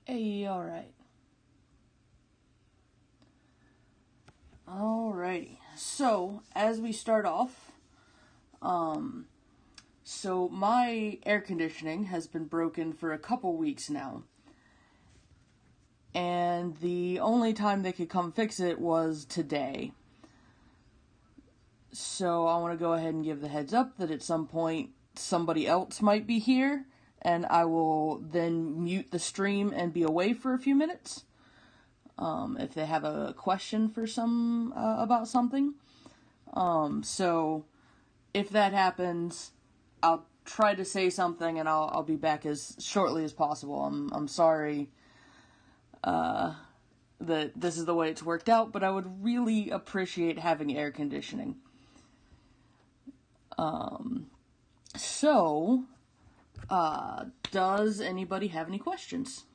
Hey, alright. Alrighty. So, as we start off, so my air conditioning has been broken for a couple weeks now. And the only time they could come fix it was today. So I want to go ahead and give the heads up that at some point somebody else might be here, and I will then mute the stream and be away for a few minutes. If they have a question for about something. So if that happens, I'll try to say something and I'll be back as shortly as possible. I'm sorry that this is the way it's worked out, but I would really appreciate having air conditioning. So, does anybody have any questions?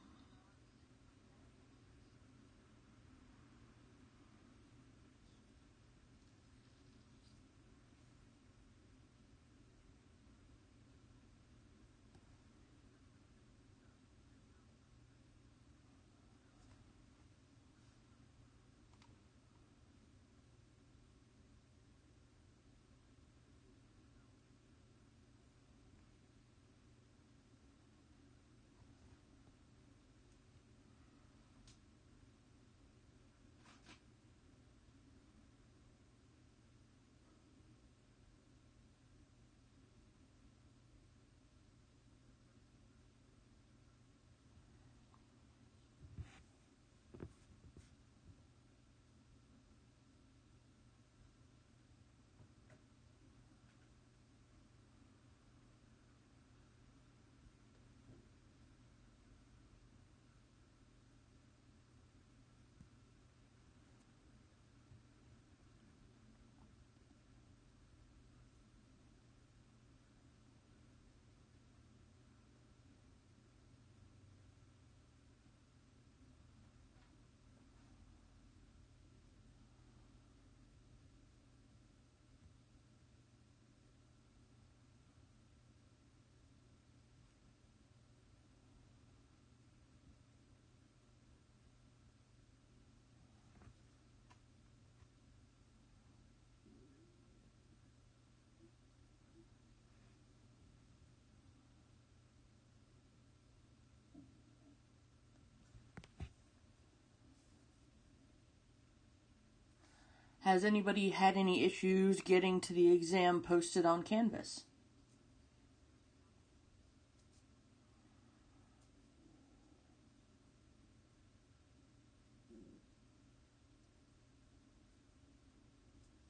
Has anybody had any issues getting to the exam posted on Canvas?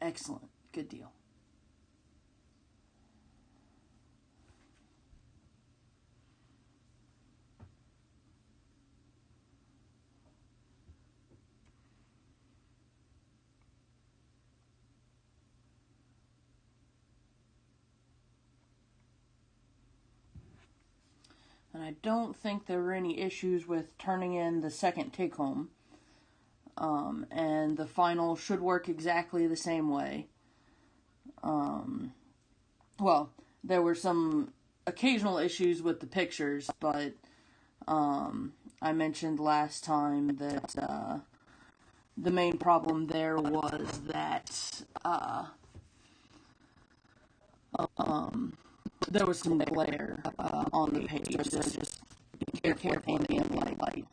Excellent. Good deal. And I don't think there were any issues with turning in the second take-home. And the final should work exactly the same way. Well, there were some occasional issues with the pictures, but I mentioned last time that the main problem there was that there was some glare on the page, so just be careful in the light.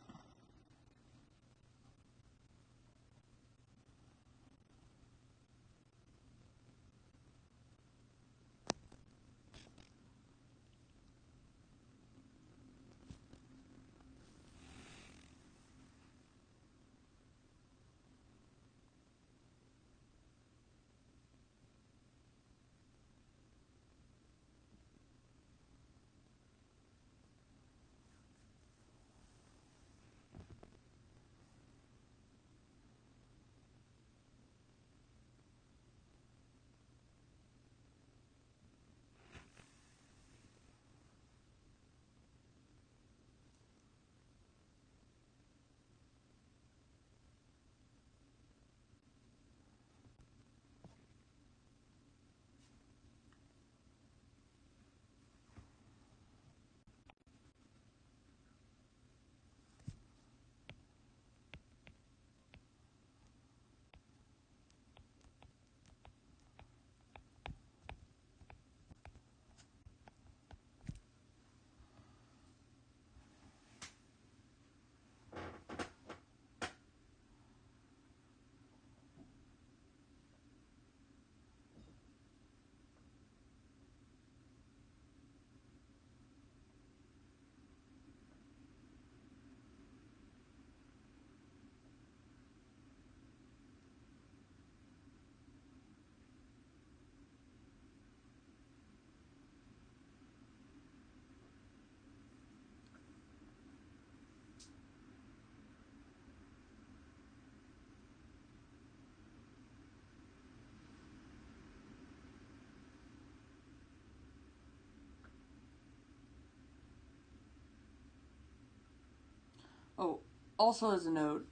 Oh, also as a note,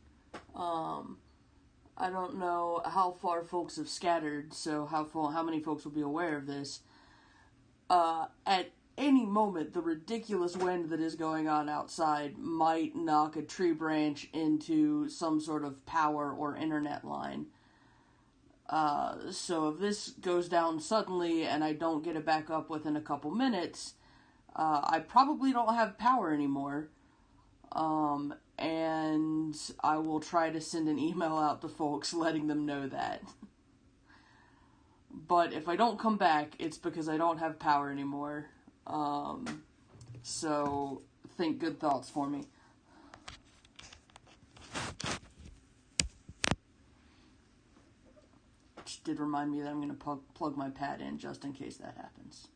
I don't know how far folks have scattered, so how many folks will be aware of this. At any moment, the ridiculous wind that is going on outside might knock a tree branch into some sort of power or internet line. So if this goes down suddenly and I don't get it back up within a couple minutes, I probably don't have power anymore. And I will try to send an email out to folks letting them know that. But if I don't come back, it's because I don't have power anymore. So think good thoughts for me. Which did remind me that I'm going to plug my pad in just in case that happens.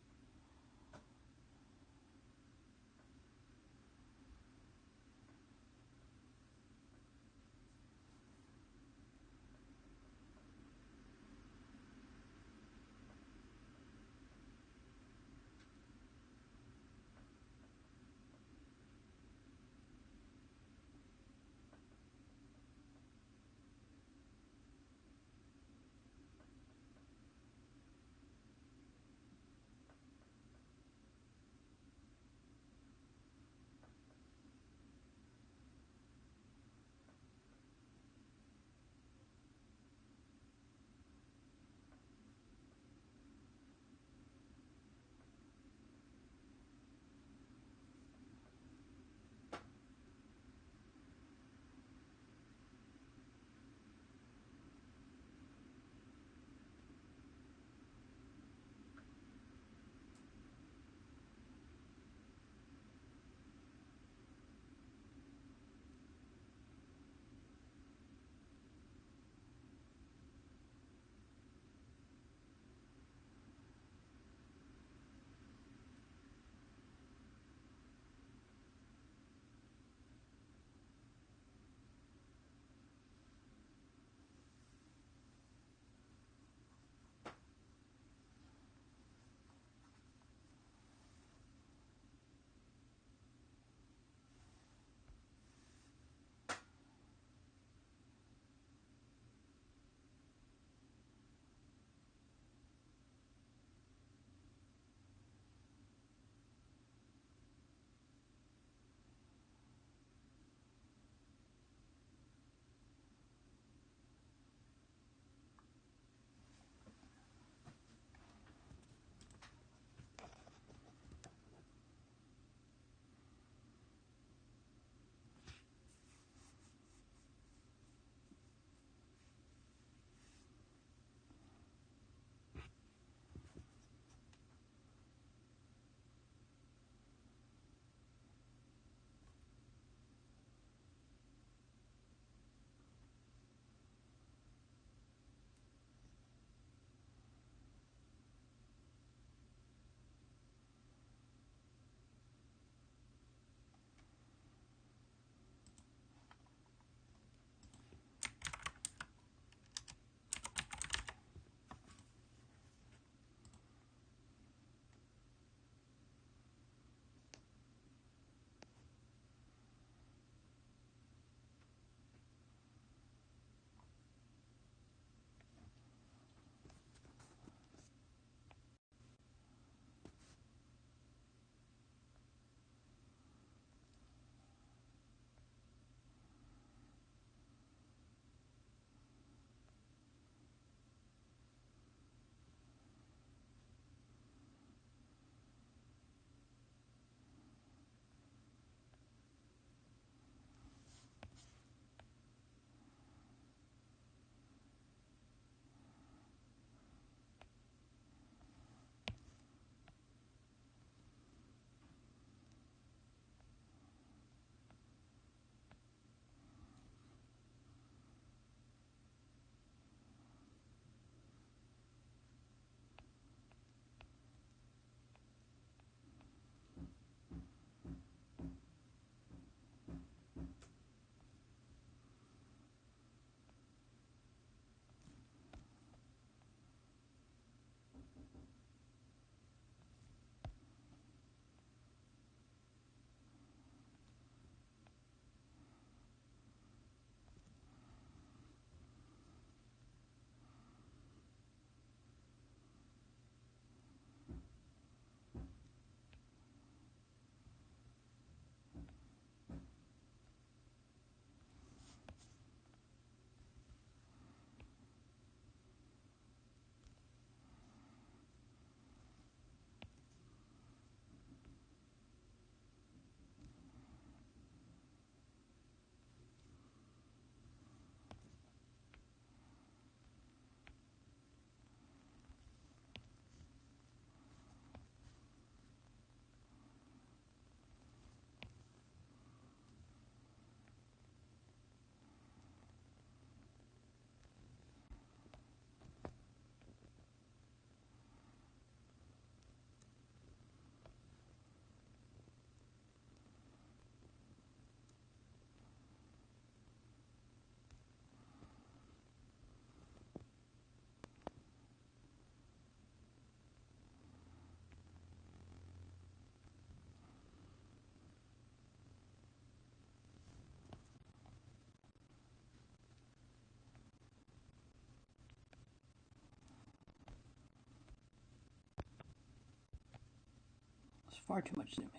Far too much zooming.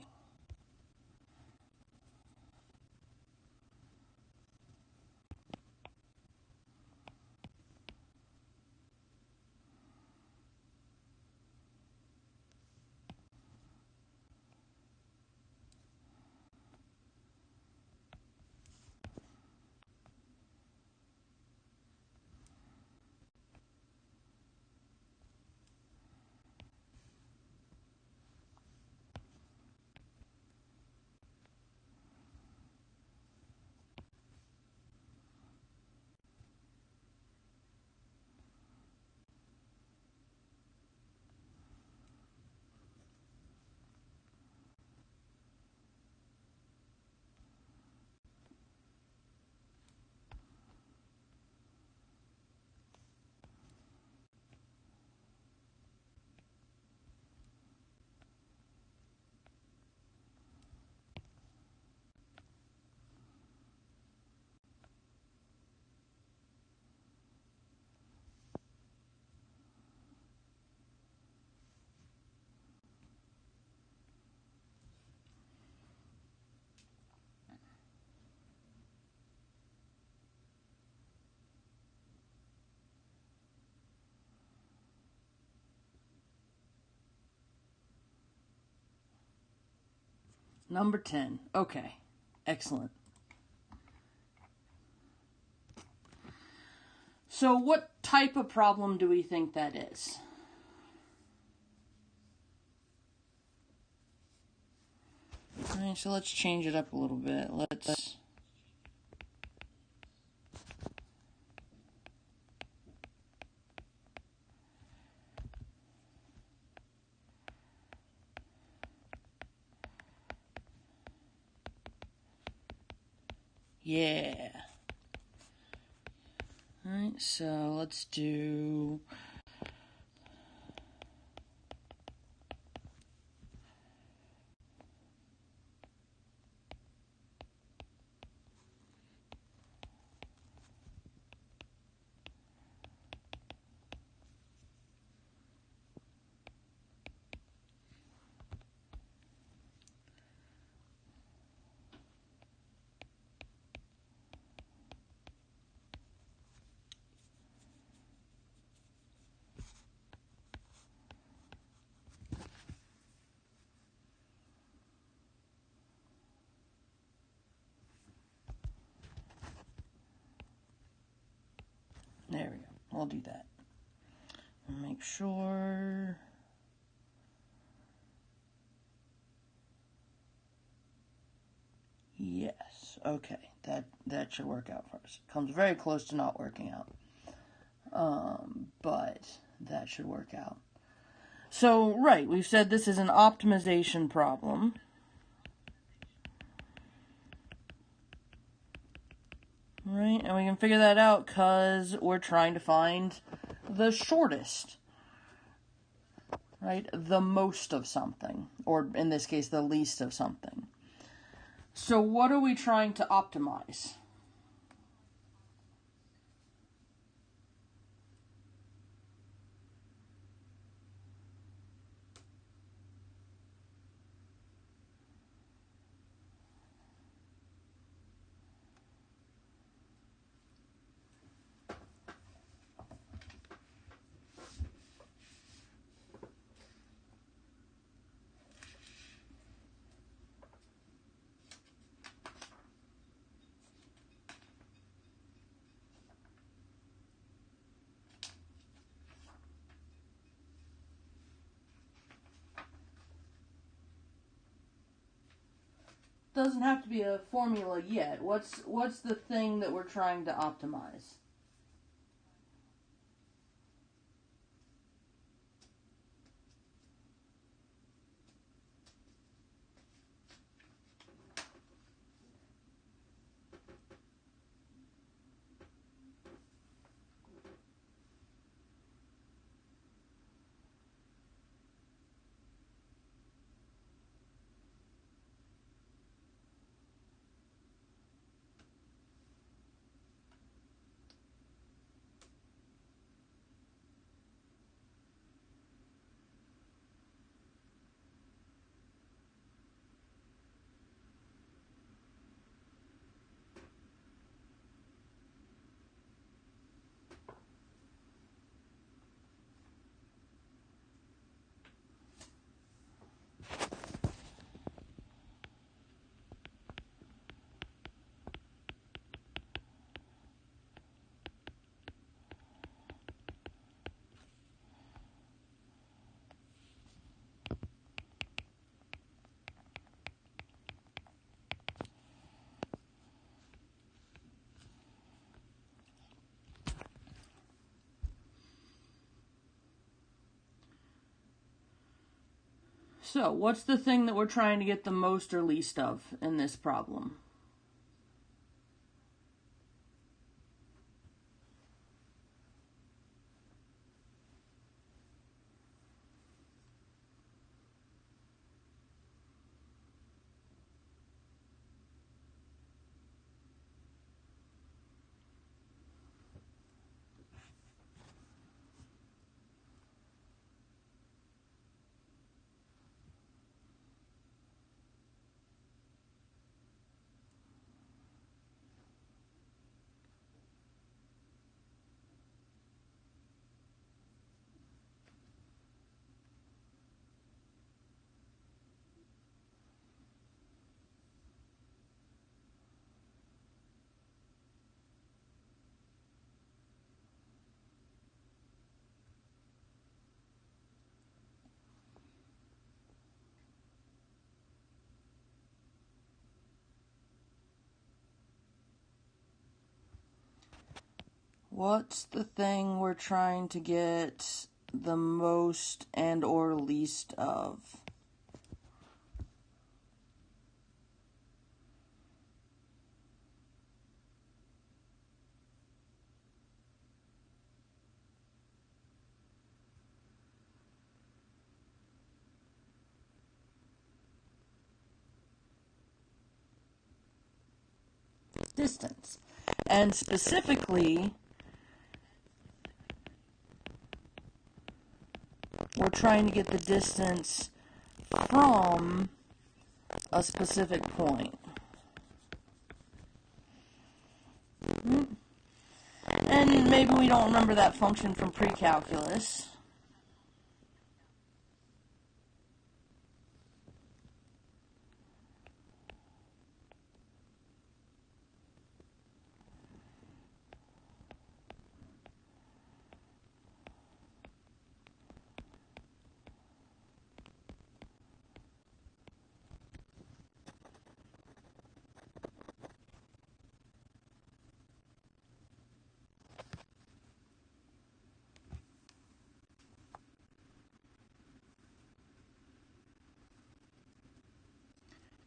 Number 10. Okay. Excellent. So what type of problem do we think that is? Alright, so let's change it up a little bit. Let's... Yeah. Alright, so let's do... There we go. I'll do that. Make sure... Yes. Okay. That should work out for us. Comes very close to not working out. But that should work out. So, right, we've said this is an optimization problem. Right, and we can figure that out because we're trying to find the shortest. Right, the most of something. Or, in this case, the least of something. So, what are we trying to optimize? Doesn't have to be a formula yet. What's the thing that we're trying to optimize? So, what's the thing that we're trying to get the most or least of in this problem? What's the thing we're trying to get the most and or least of? Distance. And specifically, we're trying to get the distance from a specific point. And maybe we don't remember that function from pre-calculus.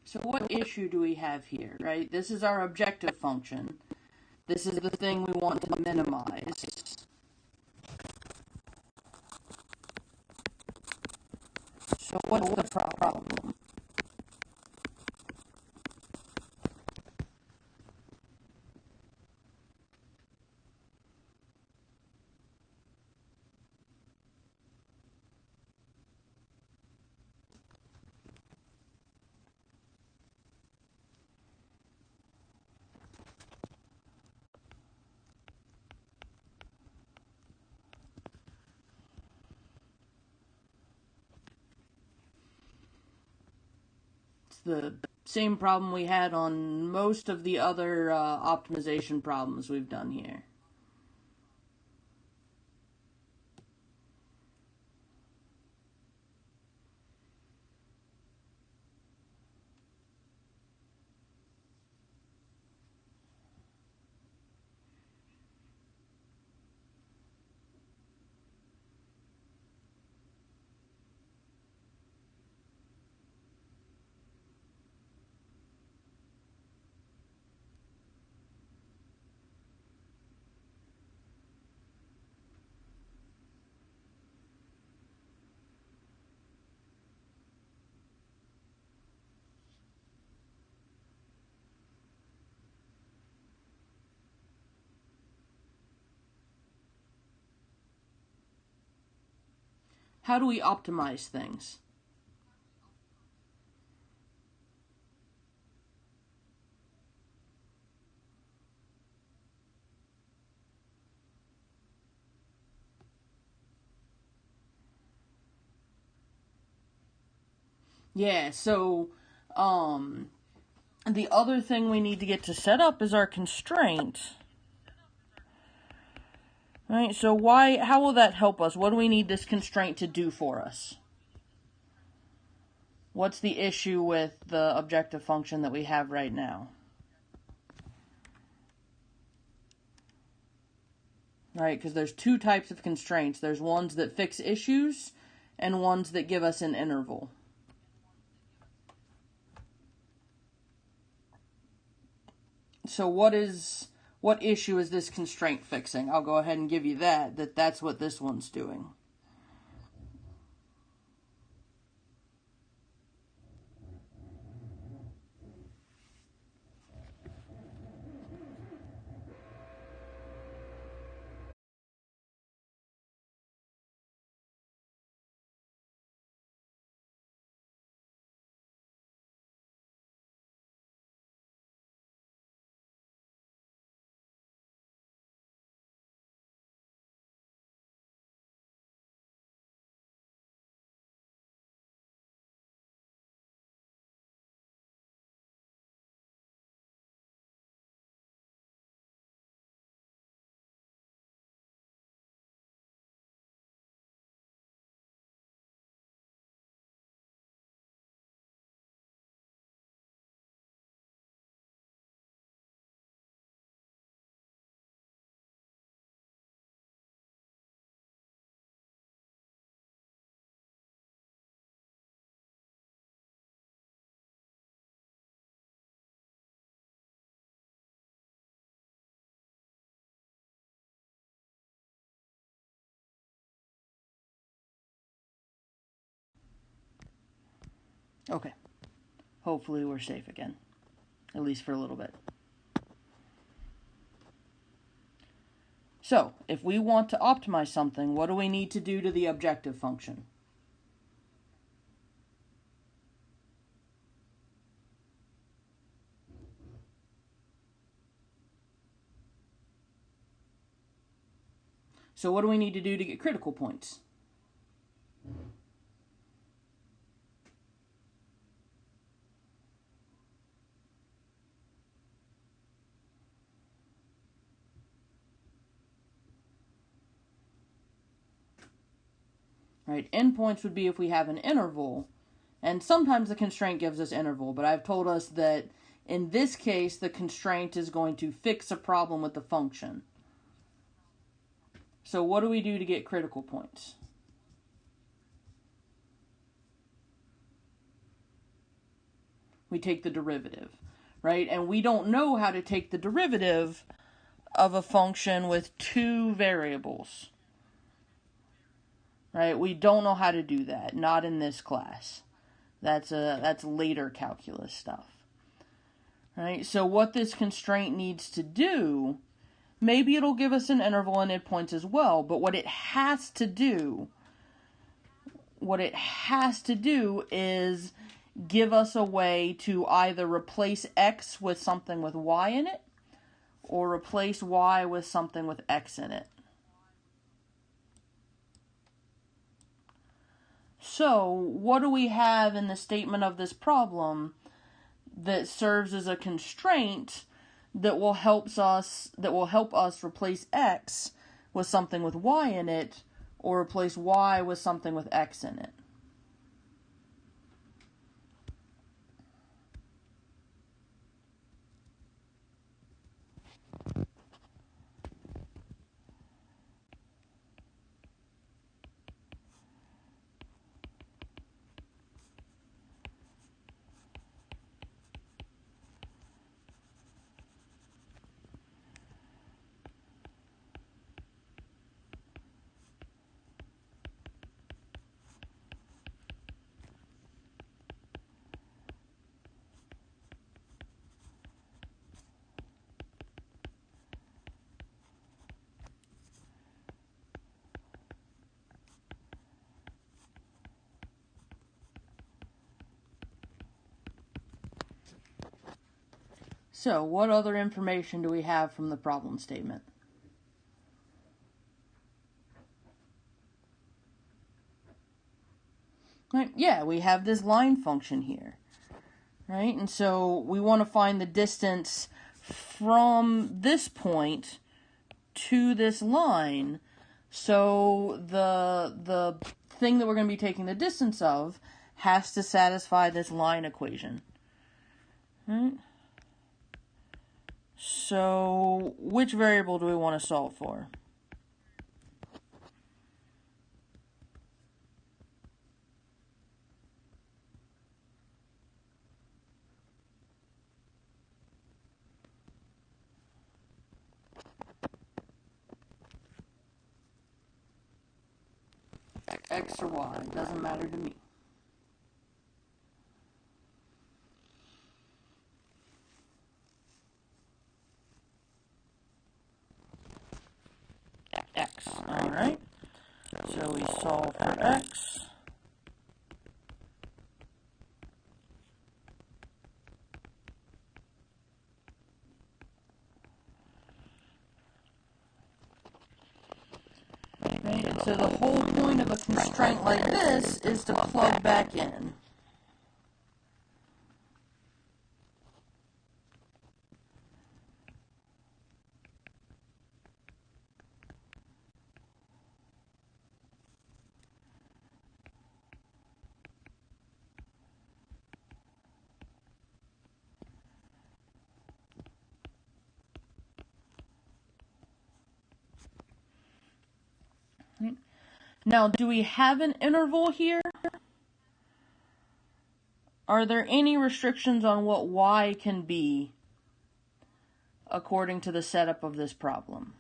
So what issue do we have here, right? This is our objective function. This is the thing we want to minimize. So what's the problem? It's the same problem we had on most of the other optimization problems we've done here. How do we optimize things? Yeah, so the other thing we need to get to set up is our constraint. Right, so how will that help us? What do we need this constraint to do for us? What's the issue with the objective function that we have right now? Right, because there's two types of constraints. There's ones that fix issues and ones that give us an interval. So what issue is this constraint fixing? I'll go ahead and give you that's what this one's doing. Okay. Hopefully we're safe again. At least for a little bit. So, if we want to optimize something, what do we need to do to the objective function? So what do we need to do to get critical points? Right, endpoints would be if we have an interval, and sometimes the constraint gives us interval, but I've told us that in this case the constraint is going to fix a problem with the function. So what do we do to get critical points? We take the derivative, right? And we don't know how to take the derivative of a function with two variables. Right? We don't know how to do that. Not in this class. That's later calculus stuff. Right? So what this constraint needs to do, maybe it'll give us an interval and endpoints as well, but what it has to do is give us a way to either replace x with something with y in it, or replace y with something with x in it. So, what do we have in the statement of this problem that serves as a constraint that will help us replace x with something with y in it, or replace y with something with x in it? So, what other information do we have from the problem statement? Right? Yeah, we have this line function here. Right? And so we want to find the distance from this point to this line. So the thing that we're going to be taking the distance of has to satisfy this line equation. Right? So which variable do we want to solve for? X or Y. It doesn't matter to me. X. Alright. So we solve for X. Right? And so the whole point of a constraint like this is to plug back in. Now, do we have an interval here? Are there any restrictions on what y can be according to the setup of this problem?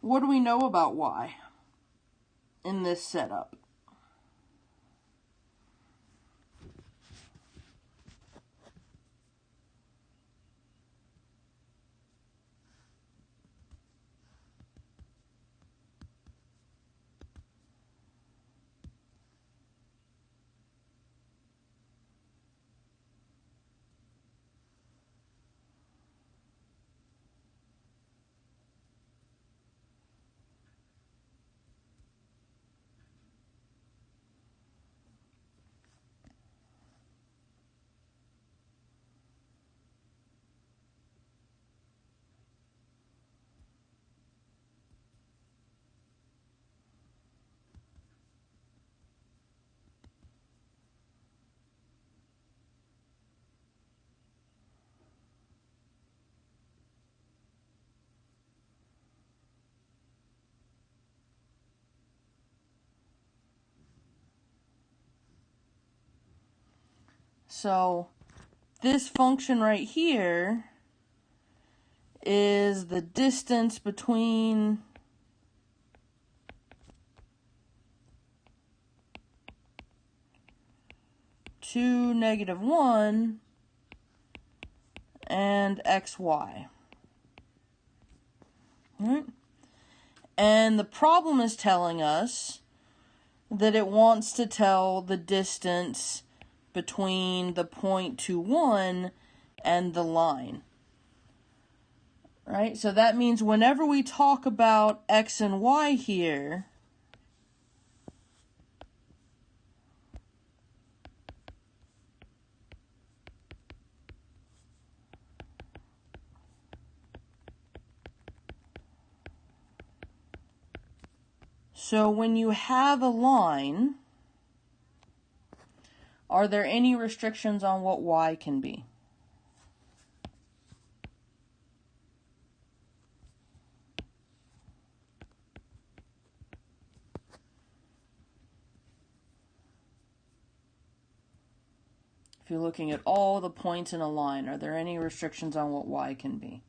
What do we know about y in this setup? So this function right here is the distance between two, -1 and xy. Right? And the problem is telling us that it wants to tell the distance between the point 2, 1 and the line. Right? So that means whenever we talk about x and y here, so when you have a line, are there any restrictions on what y can be? If you're looking at all the points in a line, are there any restrictions on what y can be?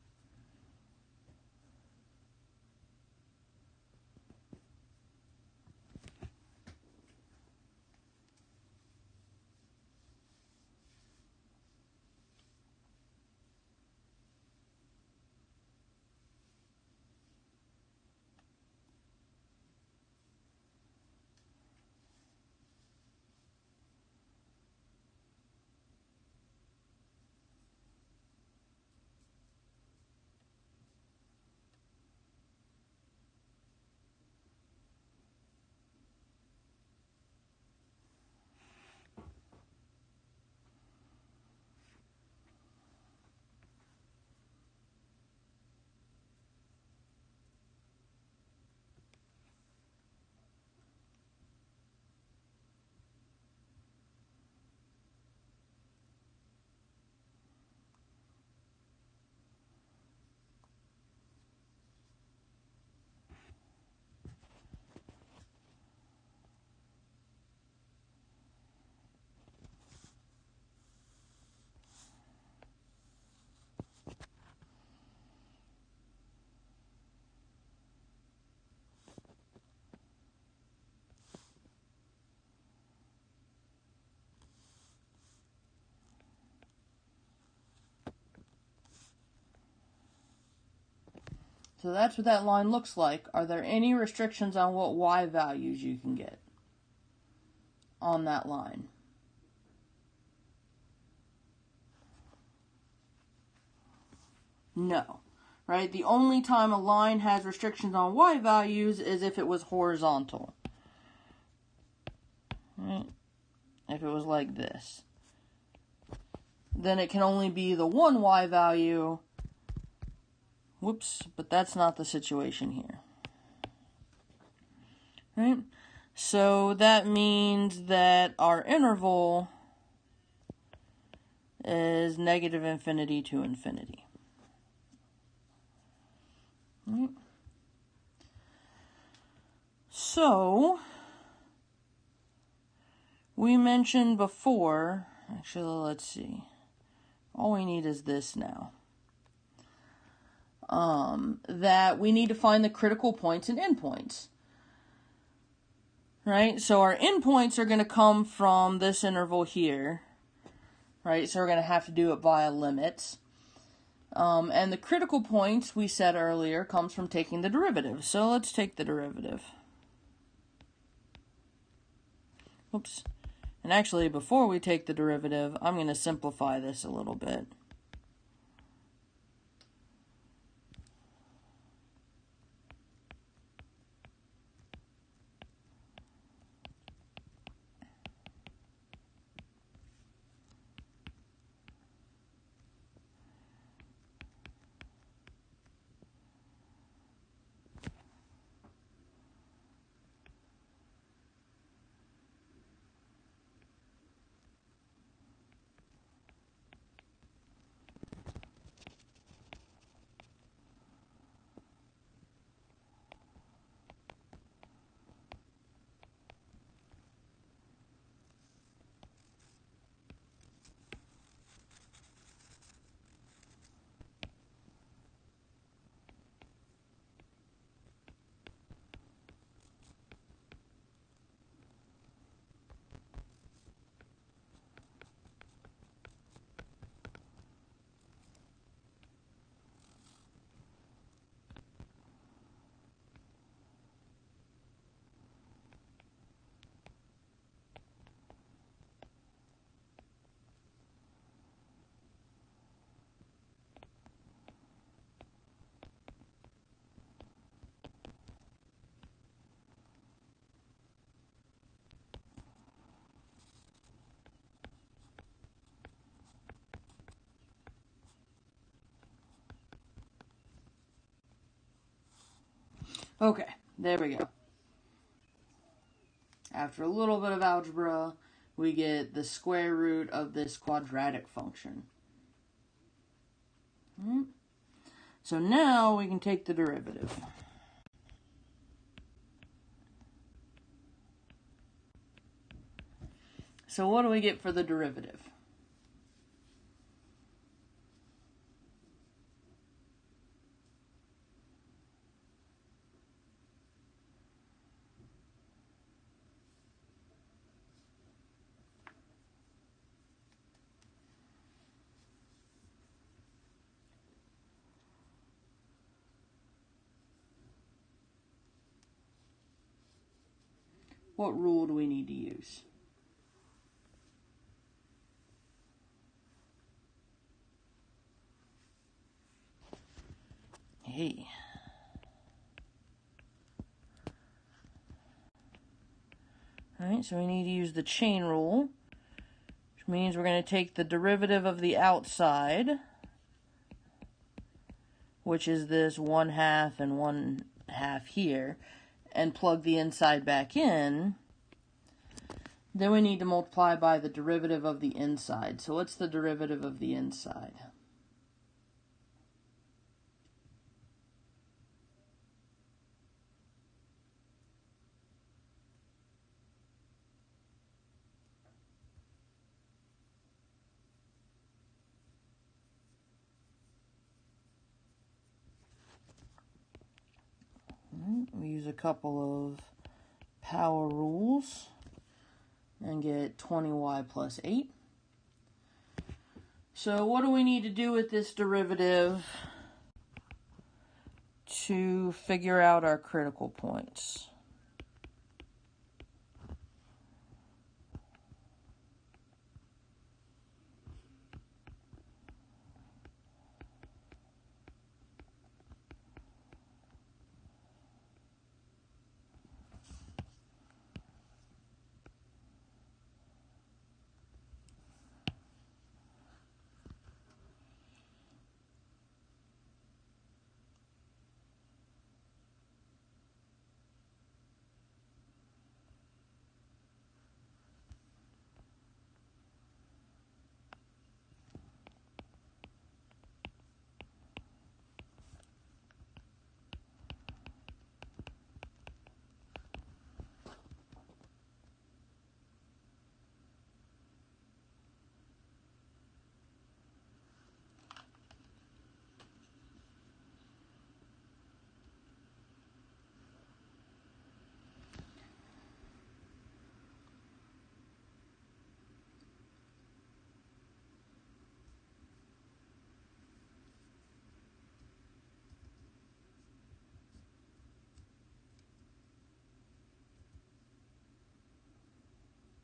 So that's what that line looks like. Are there any restrictions on what y values you can get on that line? No. Right? The only time a line has restrictions on y values is if it was horizontal. Right? If it was like this. Then it can only be the one y value. Whoops, but that's not the situation here. Right? So that means that our interval is negative infinity to infinity. Right? So, we mentioned before, actually, let's see. All we need is this now. That we need to find the critical points and endpoints. Right? So our endpoints are going to come from this interval here. Right? So we're going to have to do it via limits. And the critical points we said earlier comes from taking the derivative. So let's take the derivative. Oops. And actually, before we take the derivative, I'm going to simplify this a little bit. Okay, there we go. After a little bit of algebra, we get the square root of this quadratic function. So now we can take the derivative. So what do we get for the derivative? What rule do we need to use? Hey. Alright, so we need to use the chain rule, which means we're going to take the derivative of the outside, which is this 1/2 and 1/2 here, and plug the inside back in. Then we need to multiply by the derivative of the inside. So what's the derivative of the inside? We use a couple of power rules and get 20y plus 8. So what do we need to do with this derivative to figure out our critical points.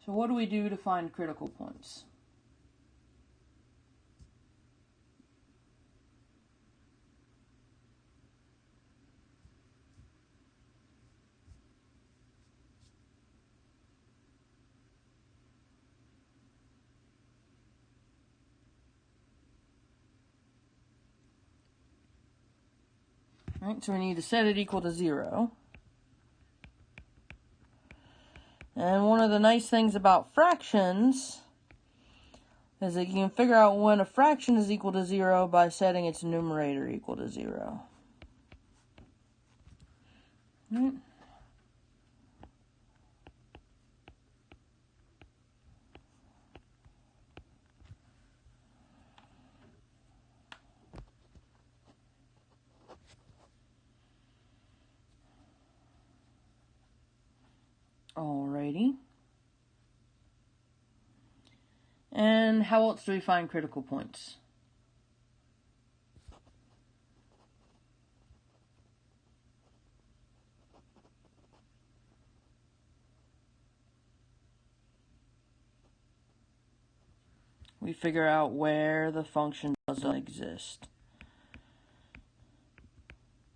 So what do we do to find critical points? Right, so we need to set it equal to 0. And one of the nice things about fractions is that you can figure out when a fraction is equal to 0 by setting its numerator equal to 0. Right. Alrighty. And how else do we find critical points? We figure out where the function doesn't exist.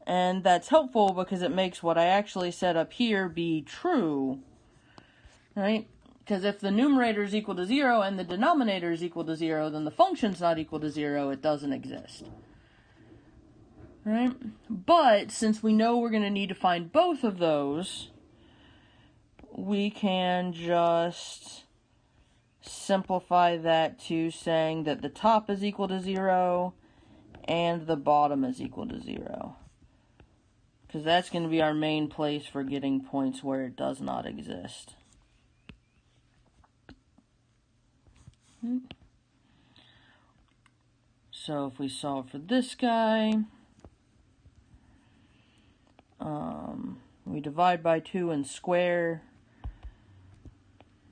And that's helpful because it makes what I actually set up here be true, right? Because if the numerator is equal to 0 and the denominator is equal to 0, then the function's not equal to 0, it doesn't exist. Right? But since we know we're going to need to find both of those, we can just simplify that to saying that the top is equal to 0 and the bottom is equal to 0. Because that's going to be our main place for getting points where it does not exist. So if we solve for this guy, we divide by 2 and square.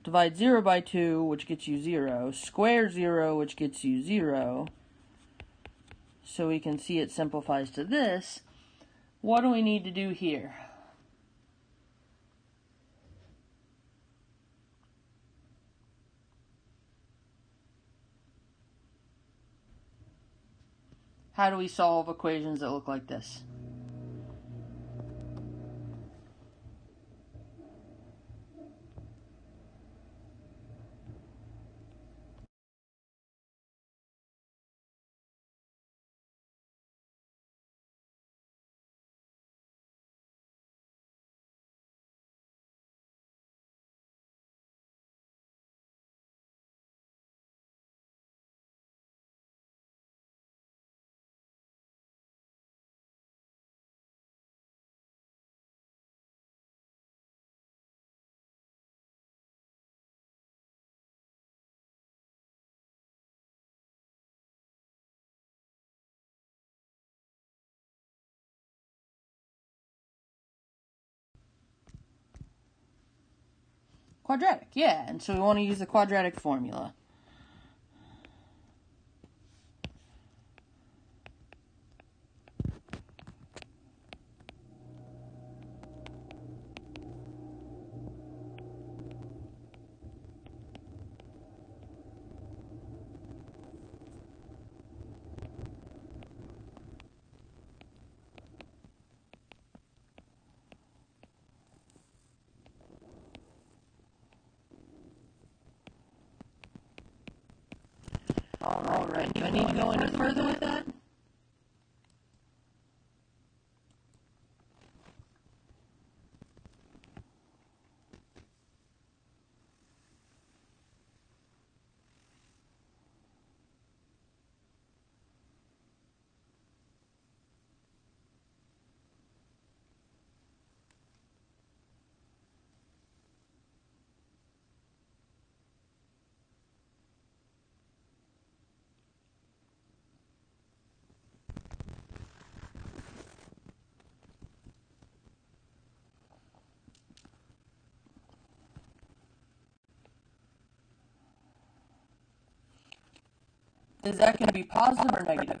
Divide 0 by 2, which gets you 0. Square 0, which gets you 0. So we can see it simplifies to this. What do we need to do here? How do we solve equations that look like this? Quadratic, yeah. And so we want to use the quadratic formula. right. Do I need to go any further with that? Is that going to be positive or negative?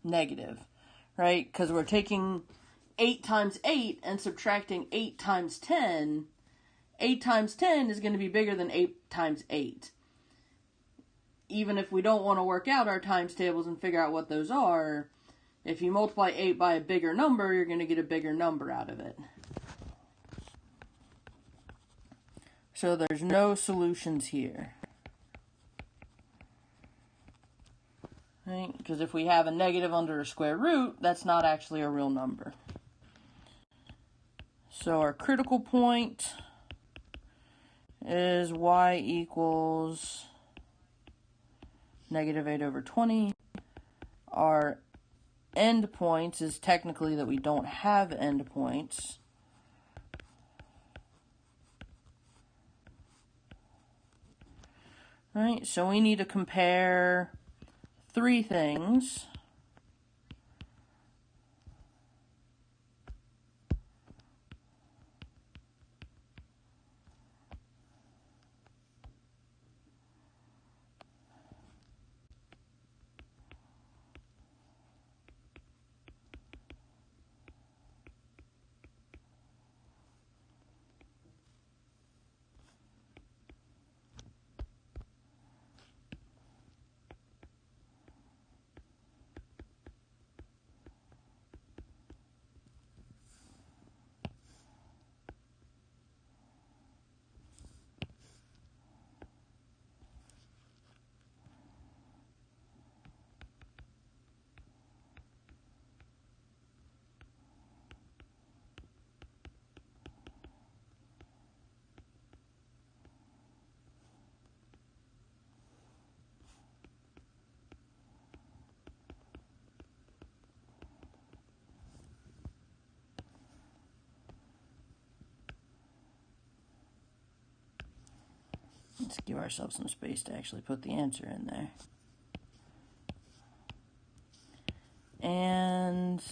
Negative, right? Because we're taking 8 times 8 and subtracting 8 times 10. 8 times 10 is going to be bigger than 8 times 8. Even if we don't want to work out our times tables and figure out what those are, if you multiply 8 by a bigger number, you're going to get a bigger number out of it. So there's no solutions here. Right? Because if we have a negative under a square root, that's not actually a real number. So our critical point is y equals negative 8 over 20. Our end points is technically that we don't have end points. Right? So we need to compare 3 things. Let's give ourselves some space to actually put the answer in there. And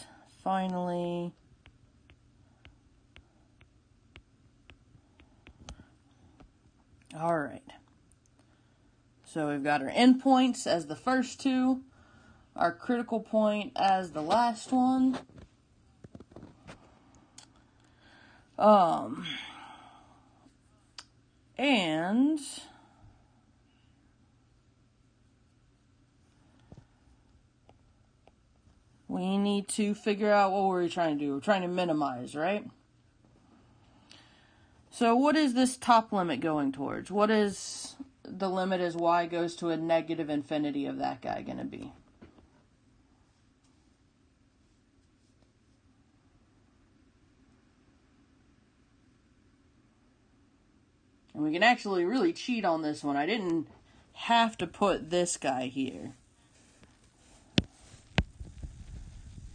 finally, all right. So we've got our endpoints as the first two, our critical point as the last one. And we need to figure out what we're trying to do. We're trying to minimize, right? So what is this top limit going towards? What is the limit as y goes to a negative infinity of that guy going to be? And we can actually really cheat on this one. I didn't have to put this guy here.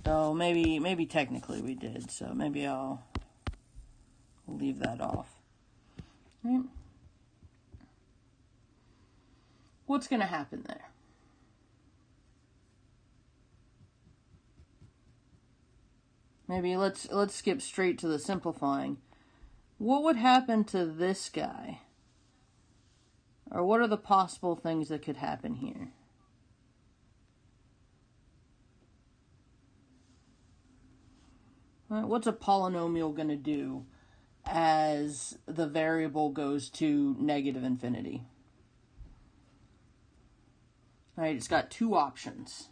Though maybe technically we did, so maybe I'll leave that off. Right. What's going to happen there? Maybe let's skip straight to the simplifying. What would happen to this guy? Or what are the possible things that could happen here? Right, what's a polynomial going to do as the variable goes to negative infinity? Right, it's got two options.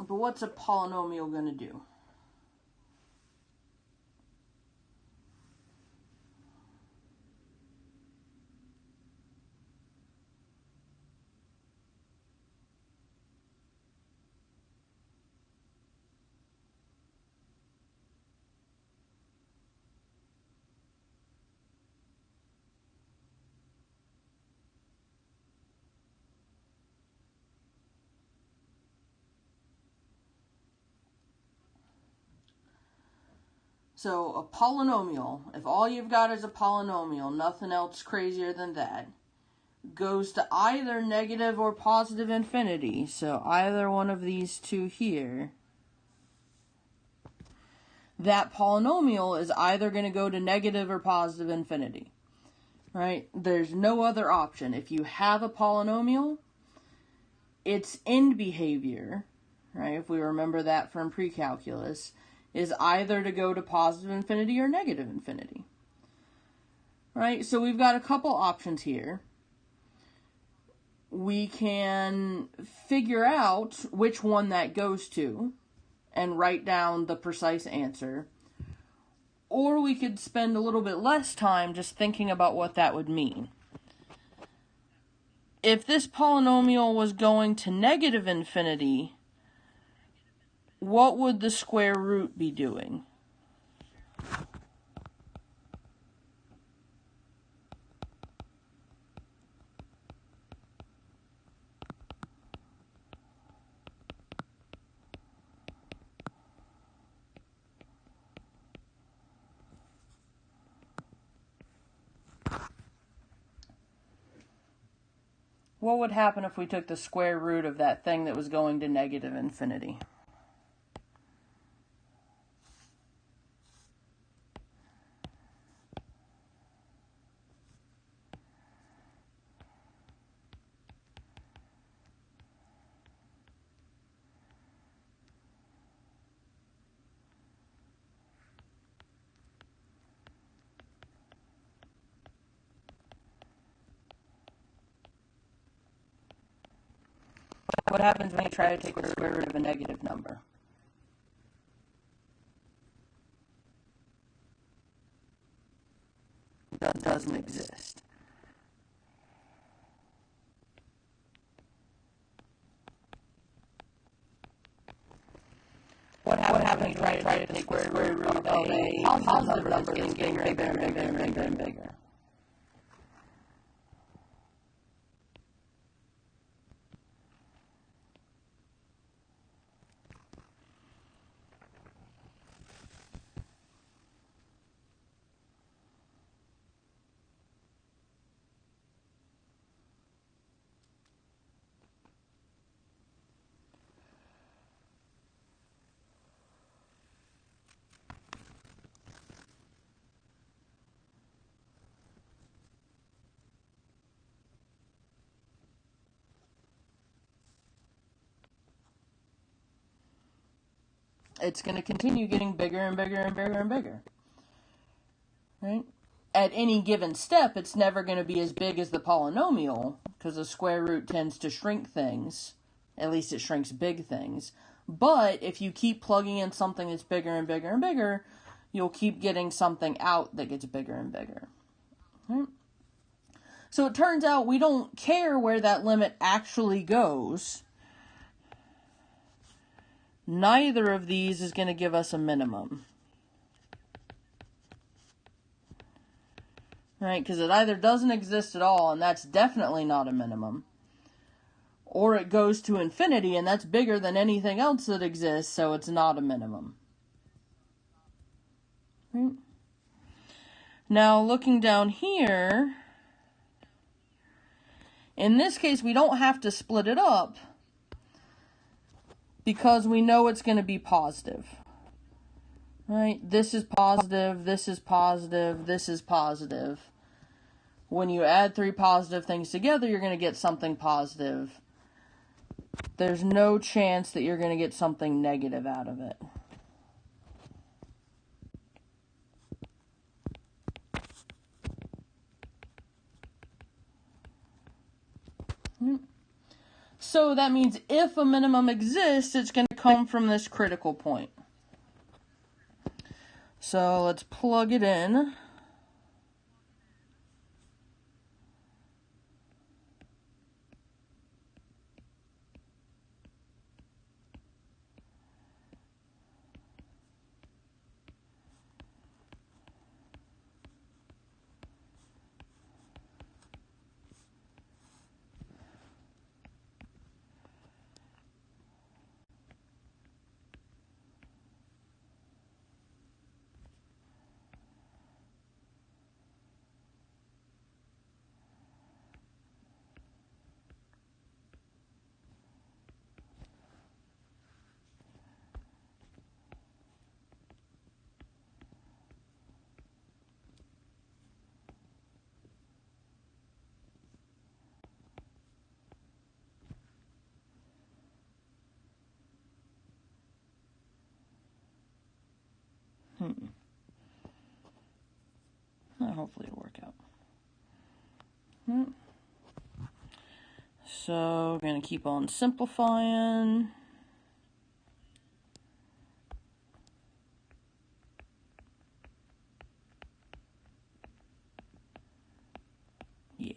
But what's a polynomial going to do? So a polynomial, if all you've got is a polynomial, nothing else crazier than that, goes to either negative or positive infinity. So either one of these two here. That polynomial is either going to go to negative or positive infinity. Right? There's no other option. If you have a polynomial, its end behavior, right, if we remember that from pre-calculus, is either to go to positive infinity or negative infinity. Right? So we've got a couple options here. We can figure out which one that goes to and write down the precise answer. Or we could spend a little bit less time just thinking about what that would mean. If this polynomial was going to negative infinity, what would the square root be doing? What would happen if we took the square root of that thing that was going to negative infinity? What happens when you try to take the square root of a negative number? That doesn't exist. What happens when you try to take the square root of a positive number that's getting bigger and bigger and bigger and bigger? It's going to continue getting bigger and bigger and bigger and bigger. Right? At any given step, it's never going to be as big as the polynomial, because the square root tends to shrink things. At least it shrinks big things. But if you keep plugging in something that's bigger and bigger and bigger, you'll keep getting something out that gets bigger and bigger. Right? So it turns out we don't care where that limit actually goes. Neither of these is going to give us a minimum. Right? Because it either doesn't exist at all, and that's definitely not a minimum, or it goes to infinity, and that's bigger than anything else that exists, so it's not a minimum. Right? Now, looking down here, in this case, we don't have to split it up, because we know it's going to be positive. Right? This is positive, this is positive, this is positive. When you add three positive things together, you're going to get something positive. There's no chance that you're going to get something negative out of it. So that means if a minimum exists, it's going to come from this critical point. So let's plug it in. Hopefully it'll work out. So we're going to keep on simplifying. Yeah.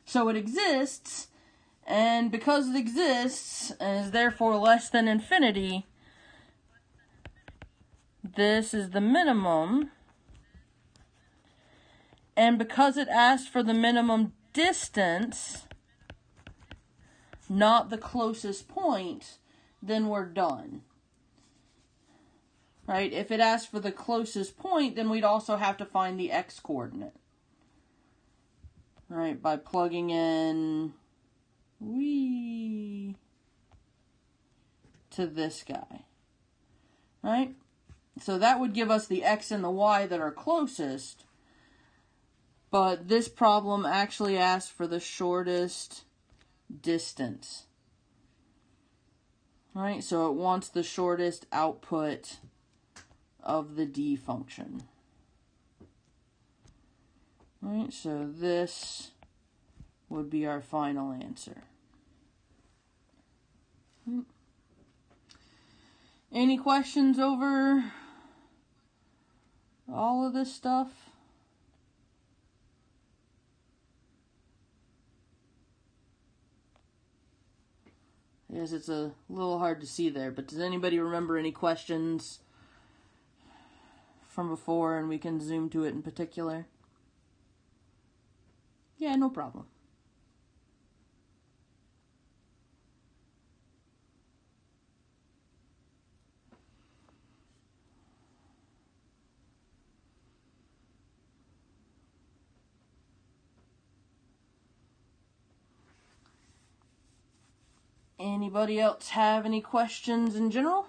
So it exists, and because it exists and is therefore less than infinity, this is the minimum. And because it asked for the minimum distance, not the closest point, then we're done. Right? If it asked for the closest point, then we'd also have to find the x-coordinate. Right? By plugging in to this guy. Right? So that would give us the x and the y that are closest. But this problem actually asks for the shortest distance. Right? So it wants the shortest output of the d function. Right? So this would be our final answer. Any questions over all of this stuff? Yes, it's a little hard to see there, but does anybody remember any questions from before, and we can zoom to it in particular? Yeah, no problem. Anybody else have any questions in general?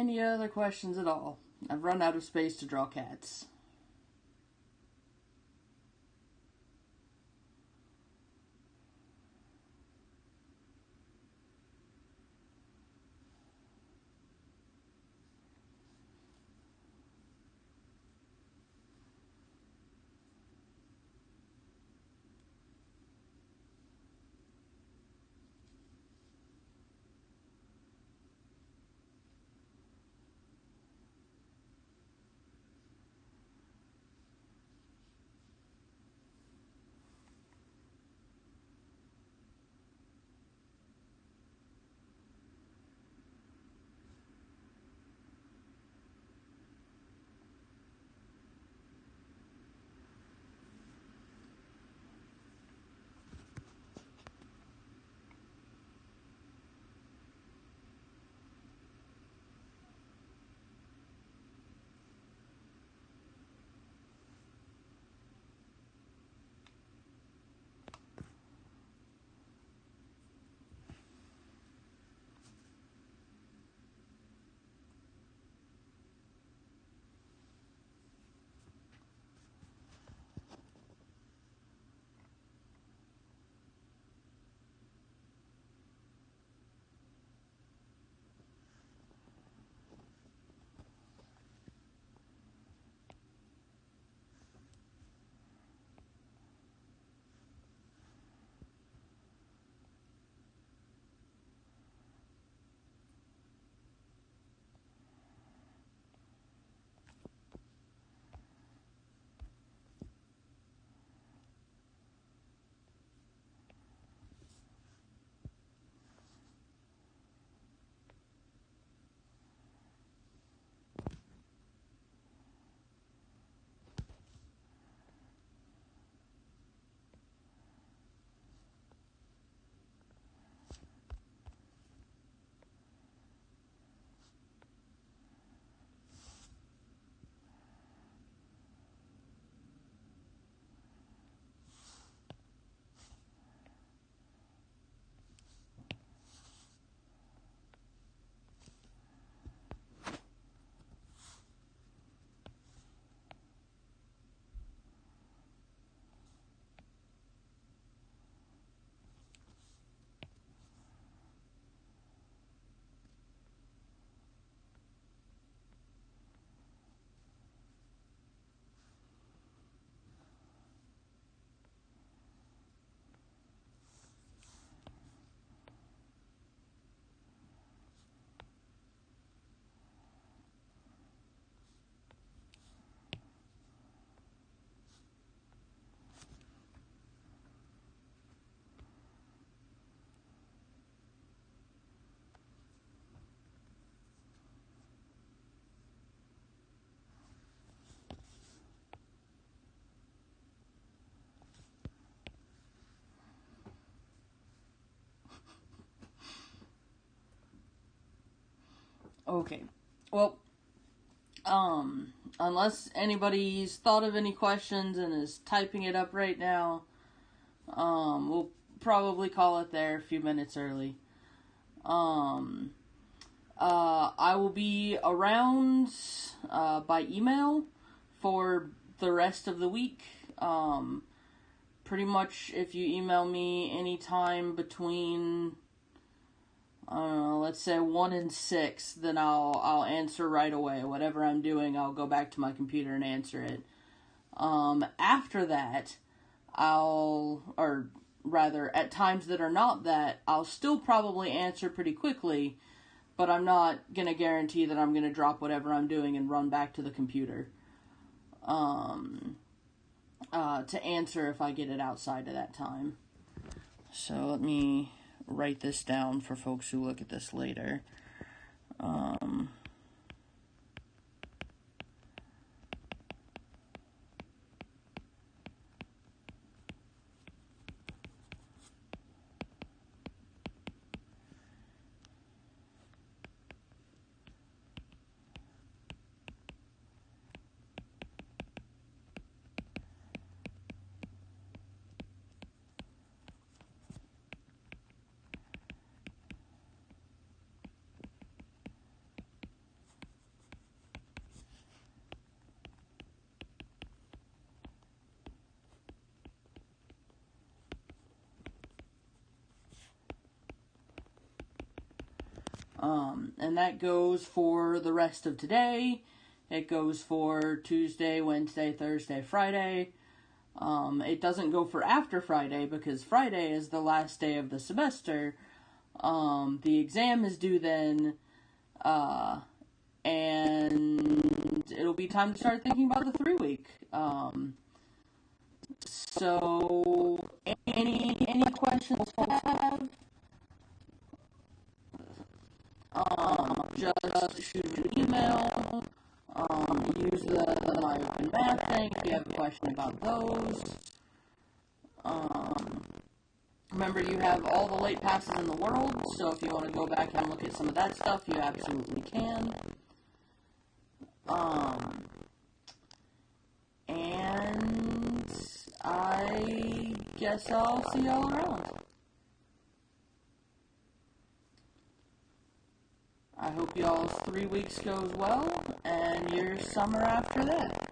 any other questions at all? I've run out of space to draw cats. Okay. Well, unless anybody's thought of any questions and is typing it up right now, we'll probably call it there a few minutes early. I will be around by email for the rest of the week. Pretty much if you email me anytime between, I don't know, let's say 1 and 6, then I'll answer right away. Whatever I'm doing, I'll go back to my computer and answer it. After that, or rather, at times that are not that, I'll still probably answer pretty quickly, but I'm not going to guarantee that I'm going to drop whatever I'm doing and run back to the computer to answer if I get it outside of that time. So let me write this down for folks who look at this later. And that goes for the rest of today. It goes for Tuesday, Wednesday, Thursday, Friday. It doesn't go for after Friday because Friday is the last day of the semester. The exam is due then, and it'll be time to start thinking about the 3-week. So, any questions you have? Just shoot an email. Use the My Open Math thing if you have a question about those. Remember, you have all the late passes in the world, so if you want to go back and look at some of that stuff, you absolutely can. And I guess I'll see y'all around. I hope y'all's 3 weeks goes well, and your summer after that.